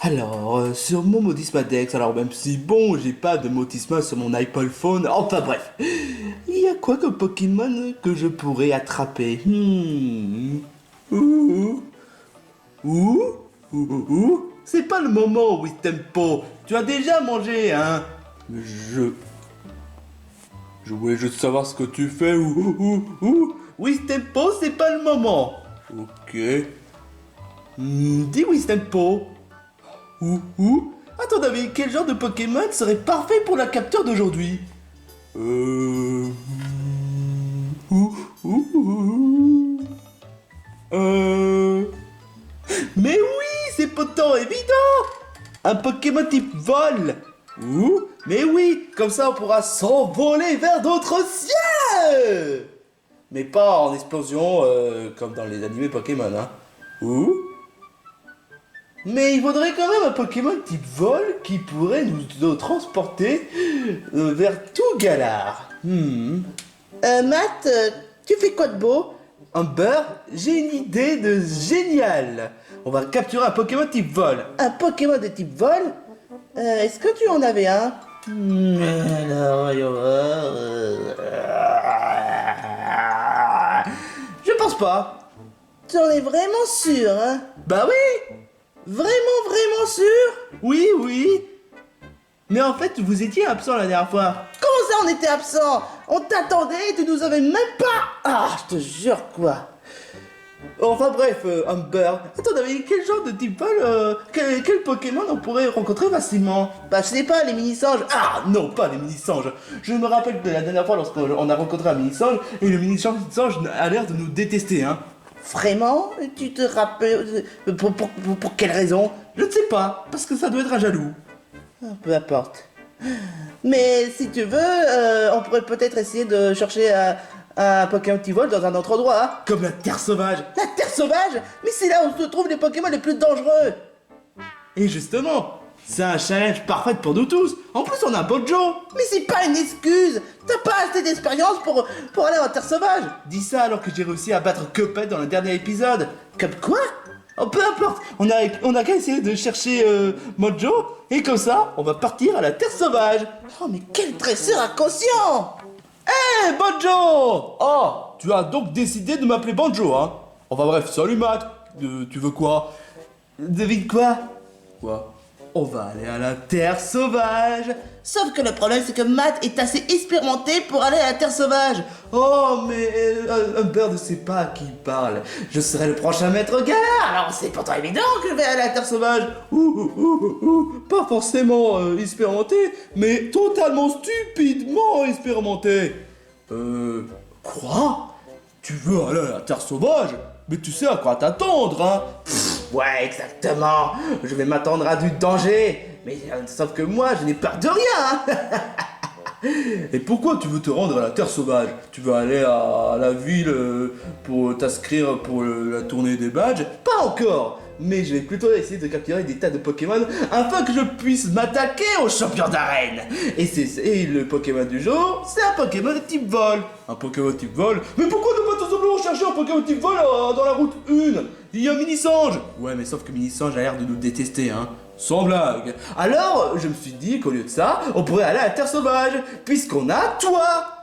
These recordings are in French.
Alors, sur mon Modismadex, alors même si bon, j'ai pas de Motisma sur mon iPod phone, enfin bref, il y a quoi comme Pokémon que je pourrais attraper? Ouh, ouh, ouh, c'est pas le moment, Wistempo, tu as déjà mangé, hein? Je... Je voulais juste savoir ce que tu fais, Wistempo, c'est pas le moment. Ok. Dis Wistempo. À ton avis, quel genre de Pokémon serait parfait pour la capture d'aujourd'hui? Ouh, ouh, ouh. Mais oui, c'est pourtant évident! Un Pokémon type vol! Mais oui, comme ça on pourra s'envoler vers d'autres cieux! Mais pas en explosion comme dans les animés Pokémon, hein. Mais il faudrait quand même un Pokémon type vol qui pourrait nous transporter vers tout Galar. Matt, tu fais quoi de beau? Amber, j'ai une idée de géniale. On va capturer un Pokémon type vol. Un Pokémon de type vol? Est-ce que tu en avais un? Alors, je pense pas. Tu en es vraiment sûr, hein? Bah oui. Vraiment sûr? Oui. Mais en fait, vous étiez absent la dernière fois. Comment ça on était absent? On t'attendait et tu nous avais même pas... Ah, je te jure quoi. Enfin bref, Amber, à ton avis, quel genre de type vol, quel Pokémon on pourrait rencontrer facilement? Bah je sais pas, les mini-singes. Ah non, pas les mini-singes. Je me rappelle de la dernière fois lorsqu'on a rencontré un mini-singe et le mini-singe a l'air de nous détester, hein. Vraiment? Tu te rappelles... Pour quelle raison? Je ne sais pas, parce que ça doit être un jaloux. Peu importe. Mais si tu veux, on pourrait peut-être essayer de chercher un Pokémon qui vole dans un autre endroit. Hein. Comme la Terre sauvage. La Terre sauvage? Mais c'est là où se trouvent les Pokémon les plus dangereux. Et justement, c'est un challenge parfait pour nous tous. En plus, on a Bojo. Mais c'est pas une excuse. T'as pas assez d'expérience pour aller en Terre sauvage. Dis ça alors que j'ai réussi à battre Cuphead dans le dernier épisode. Comme quoi? Oh, peu importe, on a qu'à essayer de chercher Mojo, et comme ça, on va partir à la Terre sauvage. Oh mais quel dresseur inconscient! Hé, Banjo! Oh, tu as donc décidé de m'appeler Banjo, hein? Enfin bref, salut Matt, tu veux quoi? Devine quoi? Quoi? On va aller à la Terre sauvage. Sauf que le problème c'est que Matt est assez expérimenté pour aller à la Terre sauvage. Oh, mais Humber ne sait pas à qui il parle. Je serai le prochain maître Galar, alors c'est pourtant évident que je vais aller à la Terre sauvage. Pas forcément expérimenté, mais totalement stupidement expérimenté. Quoi? Tu veux aller à la Terre sauvage? Mais tu sais à quoi t'attendre, hein? Ouais, exactement. Je vais m'attendre à du danger. Mais sauf que moi, je n'ai peur de rien. Et pourquoi tu veux te rendre à la Terre sauvage? Tu veux aller à la ville pour t'inscrire pour la tournée des badges? Pas encore. Mais je vais plutôt essayer de capturer des tas de Pokémon afin que je puisse m'attaquer aux champions d'arène. Et le Pokémon du jour, c'est un Pokémon de type vol. Un Pokémon de type vol? Mais pourquoi ne pas tout simplement chercher un Pokémon de type vol dans la route 1? Il y a Mini-Singe. Ouais, mais sauf que Mini-Singe a l'air de nous détester, hein. Sans blague. Alors, je me suis dit qu'au lieu de ça, on pourrait aller à la Terre sauvage, puisqu'on a toi.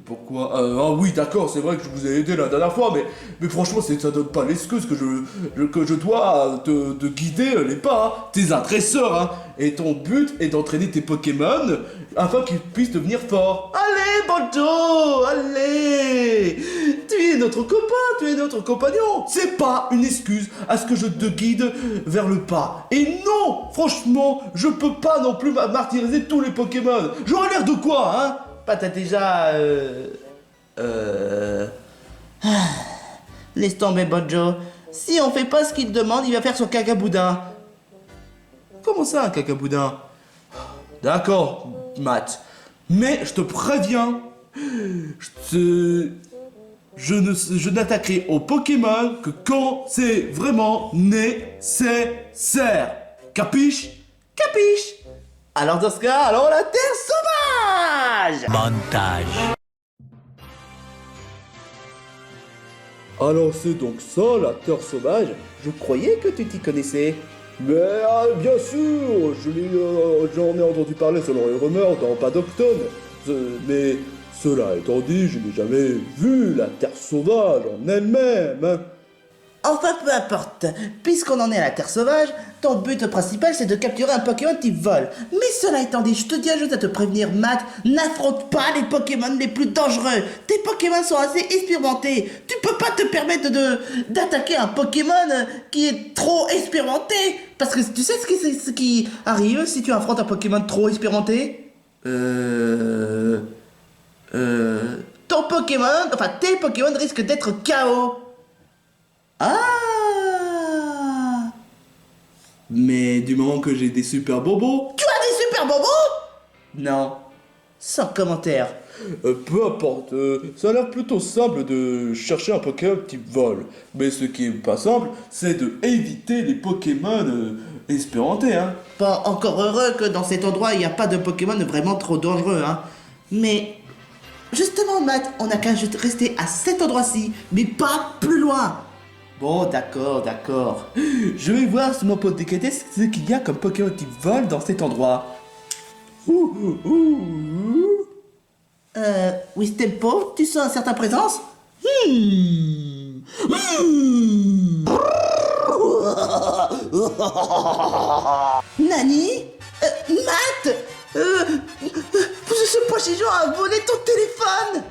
Pourquoi ah oui, d'accord, c'est vrai que je vous ai aidé la dernière fois, mais franchement, ça donne pas l'excuse que je dois te guider les pas. Hein. T'es un dresseur, hein, et ton but est d'entraîner tes Pokémon afin qu'ils puissent devenir forts. Allez, Banjo, allez. Tu es notre copain, tu es notre compagnon. C'est pas une excuse à ce que je te guide vers le pas. Et non, franchement, je peux pas non plus martyriser tous les Pokémon. J'aurais l'air de quoi, hein? Bah t'as déjà... Laisse tomber, Bojo. Si on fait pas ce qu'il demande, il va faire son cacaboudin. Comment ça, un cacaboudin? D'accord, Matt. Mais je te préviens, je n'attaquerai au Pokémon que quand c'est vraiment nécessaire. Capiche? Capiche? Alors dans ce cas, allons à la Terre sauvage! Montage. Alors c'est donc ça, la Terre sauvage? Je croyais que tu t'y connaissais. Mais bien sûr, j'en ai entendu parler selon les rumeurs dans Paddocton. Mais cela étant dit, je n'ai jamais vu la Terre sauvage en elle-même. Hein. Enfin, peu importe. Puisqu'on en est à la Terre sauvage, ton but principal c'est de capturer un Pokémon qui vole. Mais cela étant dit, je te tiens juste à te prévenir, Matt, n'affronte pas les Pokémon les plus dangereux. Tes Pokémon sont assez expérimentés. Tu peux pas te permettre d'attaquer un Pokémon qui est trop expérimenté. Parce que tu sais ce qui arrive si tu affrontes un Pokémon trop expérimenté? Ton Pokémon, enfin tes Pokémon risquent d'être KO. Ah! Mais du moment que j'ai des super bobos... Tu as des super bobos? Non. Sans commentaire. Peu importe, ça a l'air plutôt simple de chercher un Pokémon type vol. Mais ce qui est pas simple, c'est de éviter les Pokémon expérimentés, hein. Bon, encore heureux que dans cet endroit, il n'y a pas de Pokémon vraiment trop dangereux, hein. Mais... Justement, Matt, on n'a qu'à juste rester à cet endroit-ci, mais pas plus loin. Bon, d'accord. Je vais voir sur mon pote décrété ce qu'il y a comme Pokémon type vol dans cet endroit. Wistempo, tu sens une certaine présence? Nani? Matt? Ce poisson a volé ton téléphone!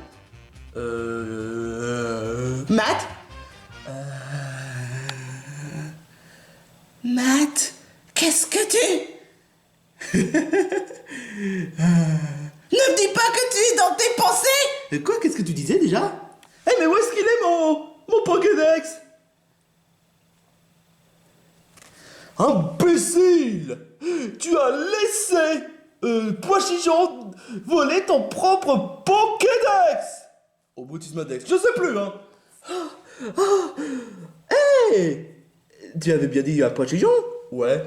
Matt? Matt? Qu'est-ce que tu... Ne me dis pas que tu es dans tes pensées! Quoi? Qu'est-ce que tu disais déjà? Eh mais où est-ce qu'il est mon Pokédex? Imbécile! Tu as laissé Pois-Chichon voler ton propre Pokédex! Au Boutismadex, je sais plus, hein! Hey! Tu avais bien dit un Pois-Chichon? Ouais.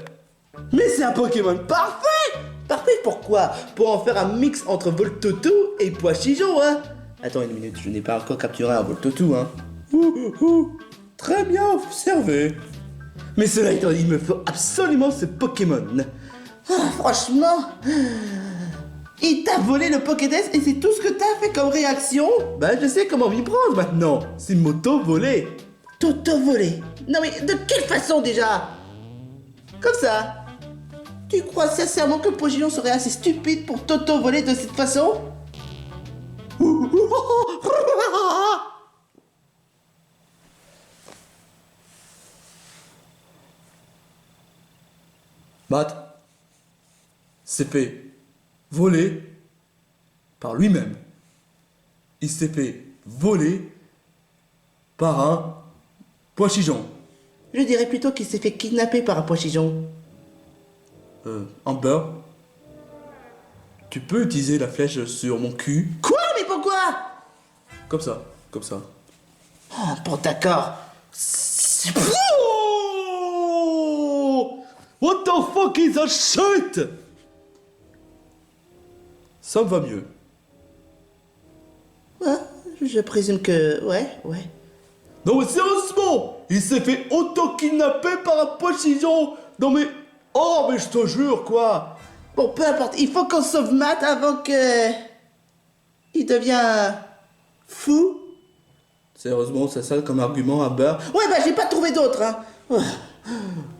Mais c'est un Pokémon parfait! Parfait pourquoi? Pour en faire un mix entre Voltotou et Pois-Chichon, hein? Attends une minute, je n'ai pas encore capturé un Voltotou, hein? Très bien observé. Mais cela étant dit, il me faut absolument ce Pokémon. Ah, franchement, il t'a volé le Pokédex et c'est tout ce que t'as fait comme réaction? Bah je sais comment m'y prendre maintenant. C'est moto-volé. Toto-volé? Non mais de quelle façon déjà? Comme ça? Tu crois sincèrement que Pokémon serait assez stupide pour Toto-voler de cette façon? Matt s'est fait voler par lui-même. Il s'est fait voler par un Pois-Chichon. Je dirais plutôt qu'il s'est fait kidnapper par un Pois-Chichon. Amber, tu peux utiliser la flèche sur mon cul. Quoi? Mais pourquoi? Comme ça, comme ça. Oh, bon d'accord. Oh! What the fuck is that shit? Ça me va mieux. Ouais, je présume que... Ouais. Non mais sérieusement, il s'est fait auto-kidnapper par un Pois-Chichon. Non mais... Oh mais je te jure quoi. Bon, peu importe, il faut qu'on sauve Matt avant que... Il devient... fou. Sérieusement, c'est ça comme argument, Amber? Ouais, bah j'ai pas trouvé d'autre, hein.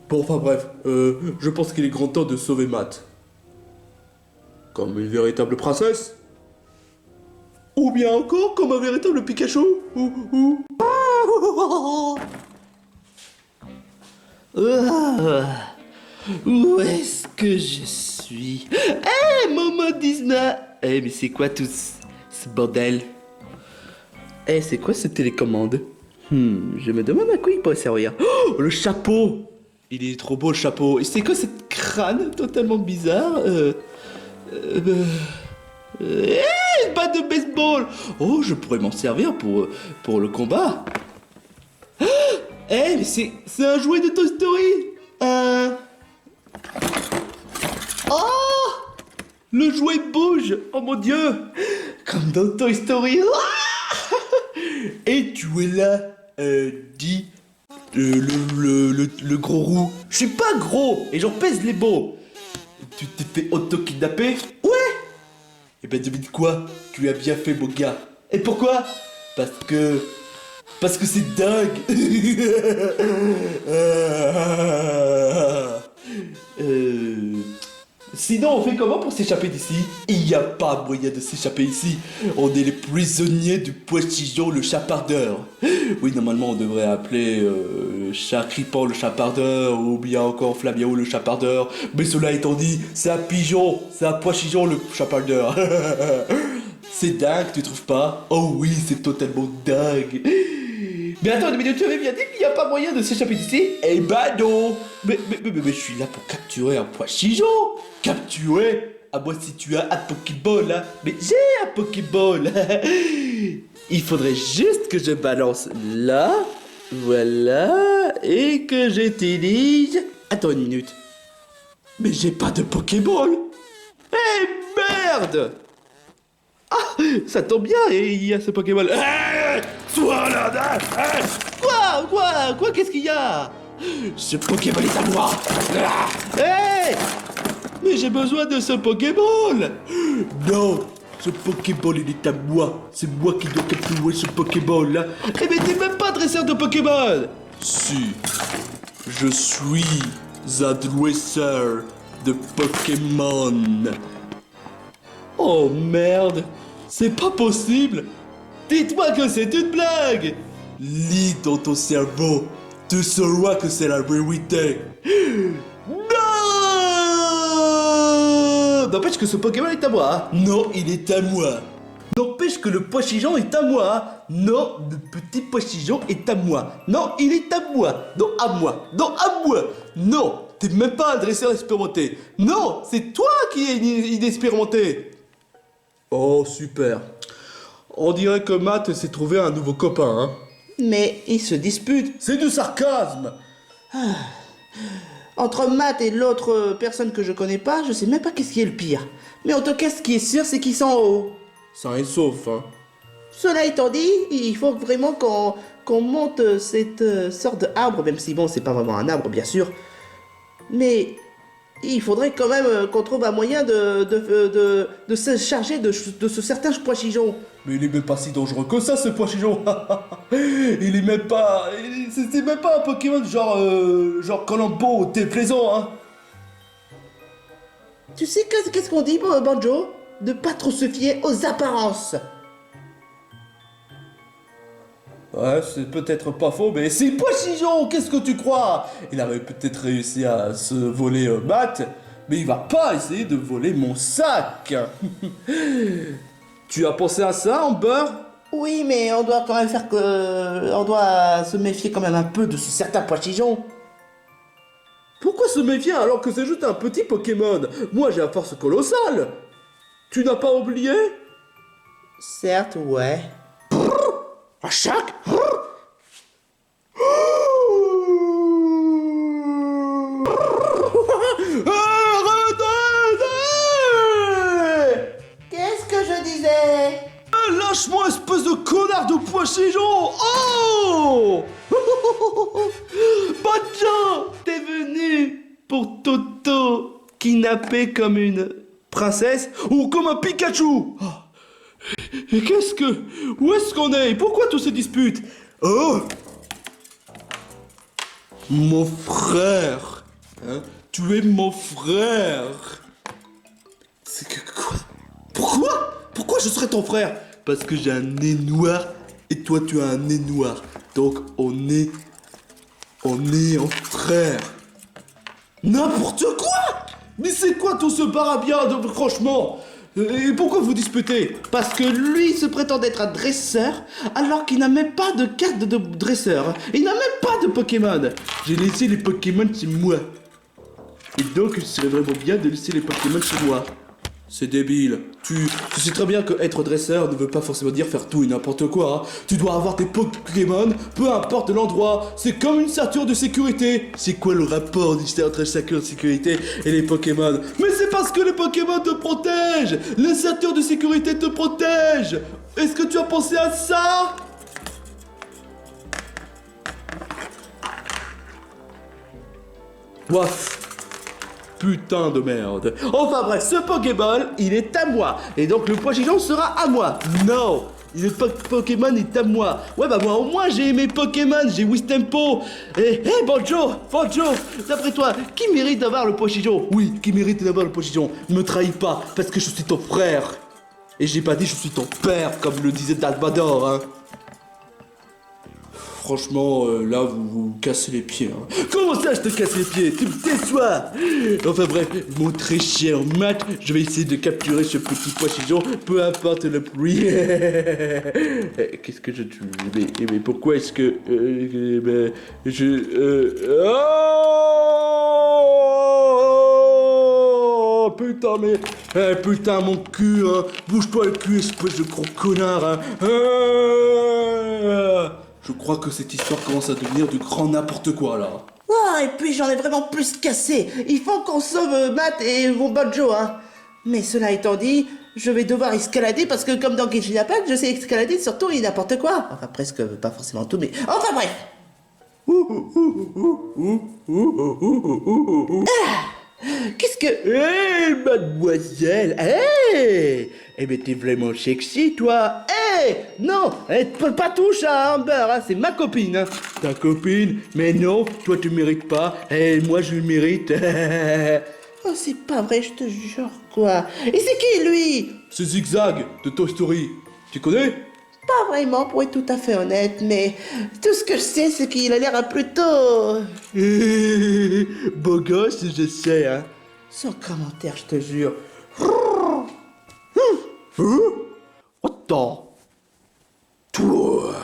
Bon, enfin bref, je pense qu'il est grand temps de sauver Matt. Comme une véritable princesse. Ou bien encore comme un véritable Pikachu. Où est-ce que je suis? Eh, Momo Disney! Eh, mais c'est quoi tout ce bordel? Eh, c'est quoi cette télécommande? Je me demande à quoi il pourrait servir. Oh, le chapeau! Il est trop beau le chapeau. Et c'est quoi cette crâne totalement bizarre? Une batte de baseball! Oh, je pourrais m'en servir pour le combat. Mais c'est un jouet de Toy Story! Oh! Le jouet bouge! Oh mon dieu! Comme dans Toy Story! Et tu es là, dit le gros roux. Je suis pas gros et j'en pèse les beaux. Tu t'es fait auto-kidnapper? Ouais! Et ben devine quoi? Tu as bien fait mon gars. Et pourquoi? Parce que c'est dingue. Sinon, on fait comment pour s'échapper d'ici? Il n'y a pas moyen de s'échapper ici. On est les prisonniers du poistillon le chapardeur. Oui, normalement, on devrait appeler Chacripan le chapardeur ou bien encore Flaviao le chapardeur. Mais cela étant dit, c'est un pigeon, c'est un poistillon le chapardeur. C'est dingue, tu trouves pas? Oh oui, c'est totalement dingue. Mais attends, mais tu avais bien dit qu'il n'y a pas moyen de s'échapper d'ici? Eh ben non. Mais je suis là pour capturer un poistillon. Capturer? À moi si tu as un Pokéball, hein. Mais j'ai un Pokéball. Il faudrait juste que je balance là, voilà, et que j'utilise... Attends une minute. Mais j'ai pas de Pokéball. Eh merde! Ah, ça tombe bien, et il y a ce Pokéball. Toi là, Quoi, qu'est-ce qu'il y a? Ce Pokéball est à moi. Hey! Mais j'ai besoin de ce Pokéball. Non, ce Pokéball il est à moi. C'est moi qui dois capturer ce Pokéball là. Eh mais t'es même pas dresseur de Pokéball. Si, je suis un dresseur de Pokémon. Oh merde, c'est pas possible. Dites-moi que c'est une blague. Lis dans ton cerveau, tu sauras que c'est la vérité. Non! N'empêche que ce Pokémon est à moi. Hein. Non, il est à moi. N'empêche que le poistillon est à moi. Hein. Non, le petit poistillon est à moi. Non, il est à moi. Non, à moi. Non, à moi. Non, t'es même pas un dresseur expérimenté. Non, c'est toi qui es inexpérimenté. Oh, super. On dirait que Matt s'est trouvé un nouveau copain, hein. Mais ils se disputent. C'est du sarcasme. Entre Matt et l'autre personne que je connais pas, je sais même pas qu'est-ce qui est le pire. Mais en tout cas, ce qui est sûr, c'est qu'ils sont en haut. Sain et sauf, hein. Cela étant dit, il faut vraiment qu'on monte cette sorte d'arbre, même si bon, c'est pas vraiment un arbre, bien sûr. Mais il faudrait quand même qu'on trouve un moyen de se charger de ce certain poistillon. Mais il est même pas si dangereux que ça, ce poistillon. Il est même pas... C'est même pas un Pokémon genre Colombo, déplaisant, hein. Tu sais qu'est-ce qu'on dit, Banjo? De pas trop se fier aux apparences. Ouais, c'est peut-être pas faux, mais c'est poistillon, qu'est-ce que tu crois? Il avait peut-être réussi à se voler Matt, mais il va pas essayer de voler mon sac. Tu as pensé à ça, Amber? Oui, mais on doit quand même on doit se méfier quand même un peu de ce certain poistillon. Pourquoi se méfier alors que c'est juste un petit Pokémon? Moi j'ai la force colossale. Tu n'as pas oublié? Certes, ouais. À chaque... Qu'est-ce que je disais? Lâche-moi, espèce de connard de poistillon! Oh! Badja, t'es venu pour Toto kidnapper comme une princesse ou comme un Pikachu? Oh. Et où est-ce qu'on est? Pourquoi tous ces disputes? Oh! Mon frère! Hein? Tu es mon frère! C'est que quoi? Pourquoi je serais ton frère? Parce que j'ai un nez noir et toi tu as un nez noir. Donc on est en frère. N'importe quoi! Mais c'est quoi tout ce barabia? Franchement, Et pourquoi vous disputez? Parce que lui se prétend être un dresseur, alors qu'il n'a même pas de carte de dresseur. Il n'a même pas de Pokémon. J'ai laissé les Pokémon chez moi. Et donc, il serait vraiment bien de laisser les Pokémon chez moi. C'est débile. Tu sais très bien que être dresseur ne veut pas forcément dire faire tout et n'importe quoi. Hein. Tu dois avoir tes Pokémon, peu importe l'endroit. C'est comme une ceinture de sécurité. C'est quoi le rapport entre la ceinture de sécurité et les Pokémon? Mais c'est parce que les Pokémon te protègent. La ceinture de sécurité te protège. Est-ce que tu as pensé à ça? Waf. Putain de merde. Enfin bref, ce Pokéball, il est à moi. Et donc le Pokémon sera à moi. Non, le Pokémon est à moi. Ouais bah moi au moins j'ai mes Pokémon, j'ai Wistempo. Et Bonjo, d'après toi, qui mérite d'avoir le Pokémon? Oui, qui mérite d'avoir le Pokémon? Ne me trahis pas, parce que je suis ton frère. Et j'ai pas dit je suis ton père, comme le disait Dalvador, hein. Franchement, là, vous cassez les pieds. Hein. Comment ça, je te casse les pieds? Tu me déçois. Enfin bref, mon très cher Matt, je vais essayer de capturer ce petit poisson, peu importe le prix. Qu'est-ce que je... Mais pourquoi est-ce que... Oh putain, mais... putain, mon cul, hein. Bouge-toi le cul, espèce de gros connard, hein. Je crois que cette histoire commence à devenir du grand n'importe quoi, là. Ah, et puis j'en ai vraiment plus cassé. Il faut qu'on sauve Matt et mon Bonjo, hein. Mais cela étant dit, je vais devoir escalader parce que comme dans Genshin Impact, je sais escalader sur tout et n'importe quoi. Enfin, presque, pas forcément tout, mais... Enfin, bref. Qu'est-ce que... Hé, mademoiselle. Hé. Eh ben, t'es vraiment sexy, toi. Hé. Non, pas touche à Amber, hein. C'est ma copine, hein. Ta copine? Mais non, toi, tu mérites pas. Et moi, je le mérite. Oh, c'est pas vrai, je te jure, quoi. Et c'est qui, lui? C'est Zigzag, de Toy Story. Tu connais? Pas vraiment, pour être tout à fait honnête, mais tout ce que je sais, c'est qu'il a l'air plutôt... Beau gosse, je sais, hein. Sans commentaire, je te jure. Attends. Toi.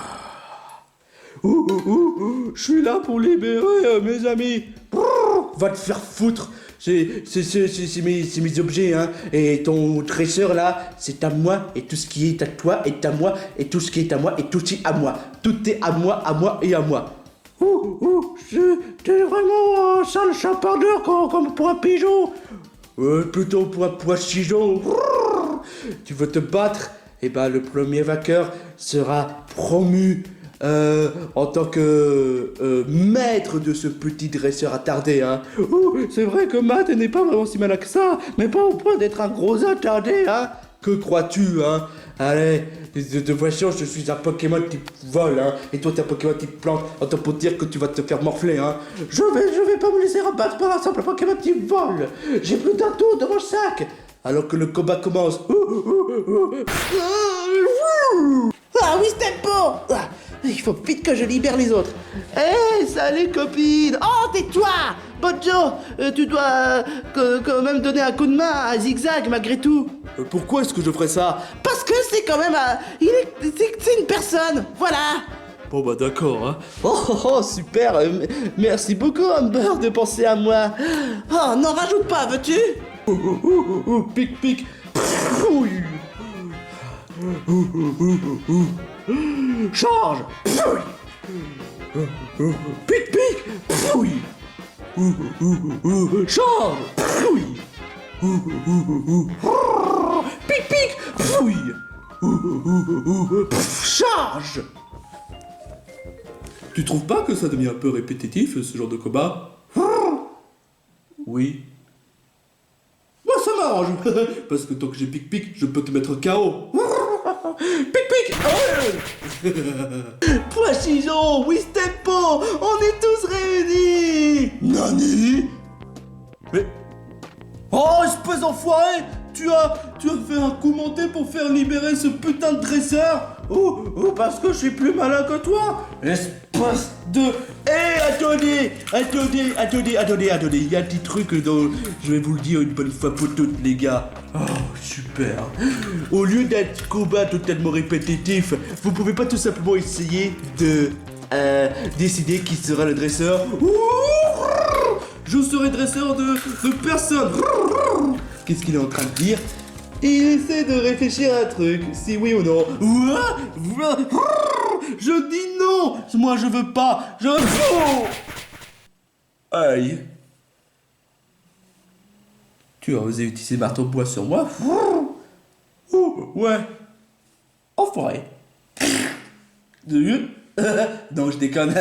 Je suis là pour libérer mes amis. Va te faire foutre. C'est mes objets, hein. Et ton dresseur, là, c'est à moi. Et tout ce qui est à toi est à moi. Et tout ce qui est à moi est aussi à moi. Tout est à moi et à moi. T'es vraiment un sale chapardeur comme pour un pigeon. Plutôt pour un poisson. Tu veux te battre? Eh ben, le premier vainqueur sera promu en tant que maître de ce petit dresseur attardé, hein. C'est vrai que Matt n'est pas vraiment si malin que ça, mais pas au point d'être un gros attardé, hein. Que crois-tu, hein? Allez, de toute façon, je suis un Pokémon type vol, hein. Et toi, t'es un Pokémon type plante. Autant pour dire que tu vas te faire morfler, hein. Je vais pas me laisser rabattre par un simple Pokémon type vol. J'ai plus d'un tour dans mon sac. Alors que le combat commence. Ah oui, Stempo. Il faut vite que je libère les autres. Hé, salut copine. Oh, tais-toi. Bonjo, tu dois quand même donner un coup de main à Zigzag malgré tout. Pourquoi est-ce que je ferais ça? Parce que c'est quand même c'est une personne, voilà. Bon bah d'accord, hein. Oh, super. Merci beaucoup Amber de penser à moi. Oh, n'en rajoute pas, veux-tu? Pic. Charge. Pic. Charge. Pic. Charge. Tu trouves pas que ça devient un peu répétitif, ce genre de combat? Oui. Moi, ça m'arrange. Parce que tant que j'ai pic, je peux te mettre KO. Pic. Poisson, Wistempo, on est tous réunis. Nani? Mais... Oh, espèce d'enfoiré! Tu as fait un coup monté pour faire libérer ce putain de dresseur? Ou parce que je suis plus malin que toi? Espèce de... Hé, attendez, il y a un petit truc dont je vais vous le dire une bonne fois pour toutes, les gars. Oh, super. Au lieu d'être combat totalement répétitif, vous pouvez pas tout simplement essayer de décider qui sera le dresseur? Je serai dresseur de personne. Qu'est-ce qu'il est en train de dire? Il essaie de réfléchir à un truc, si oui ou non. Je dis non. Moi je veux pas. Aïe. Tu as osé utiliser le marteau de bois sur moi? Ouais. Enfoiré. Non, je déconne.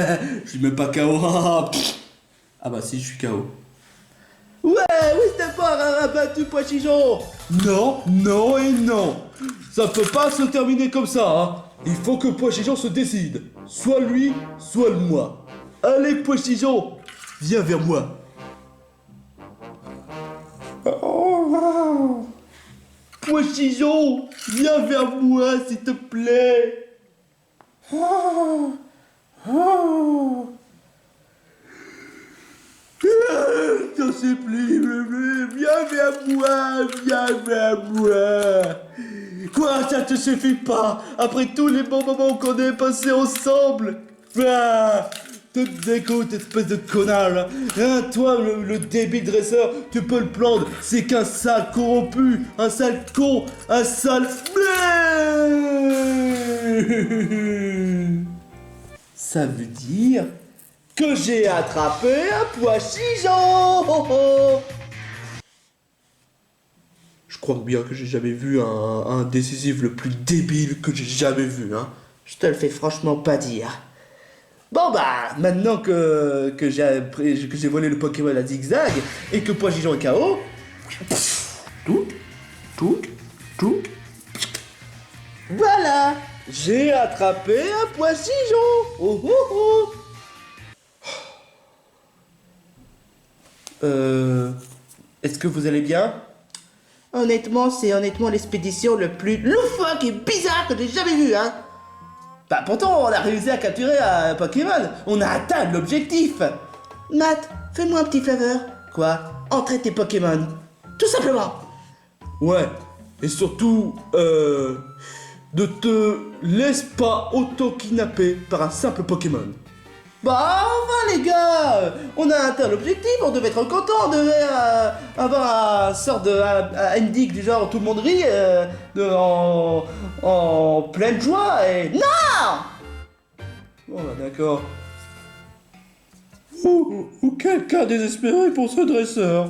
Je suis même pas KO. Ah bah si, je suis KO. Ouais, oui, c'était pas un rabattu Pois-Chichon. Non, non et non. Ça peut pas se terminer comme ça, hein. Il faut que Pois-Chichon se décide. Soit lui, soit moi. Allez, Pois-Chichon, viens vers moi. Pois-Chichon, viens vers moi, s'il te plaît. J'en sais plus, viens vers moi. Quoi, ça te suffit pas? Après tous les bons moments qu'on a passés ensemble? Ah, te dégoûte, espèce de connard. Hein, toi, le débile dresseur, tu peux le prendre. C'est qu'un sale corrompu, un sale con, un sale... Ça veut dire que j'ai attrapé un Pois-Chichon. Je crois bien que j'ai jamais vu un décisif le plus débile que j'ai jamais vu, hein. Je te le fais franchement pas dire. Bon bah, maintenant que j'ai volé le Pokémon à zigzag et que Pois-Chichon est KO, voilà, j'ai attrapé un Pois-Chichon. Oh, oh, oh. Est-ce que vous allez bien? Honnêtement, c'est l'expédition le plus loufoque et bizarre que j'ai jamais vue, hein. Bah pourtant, on a réussi à capturer un Pokémon. On a atteint l'objectif. Matt, fais-moi un petit faveur. Quoi? Entraîne tes Pokémon. Tout simplement. Ouais. Et surtout, ne te laisse pas auto-kidnapper par un simple Pokémon. Bah enfin les gars, on a atteint l'objectif, on devait être content, on devait avoir un sort de ending du genre tout le monde rit en pleine joie et... Non! Bon bah d'accord. Ou quelqu'un désespéré pour ce dresseur.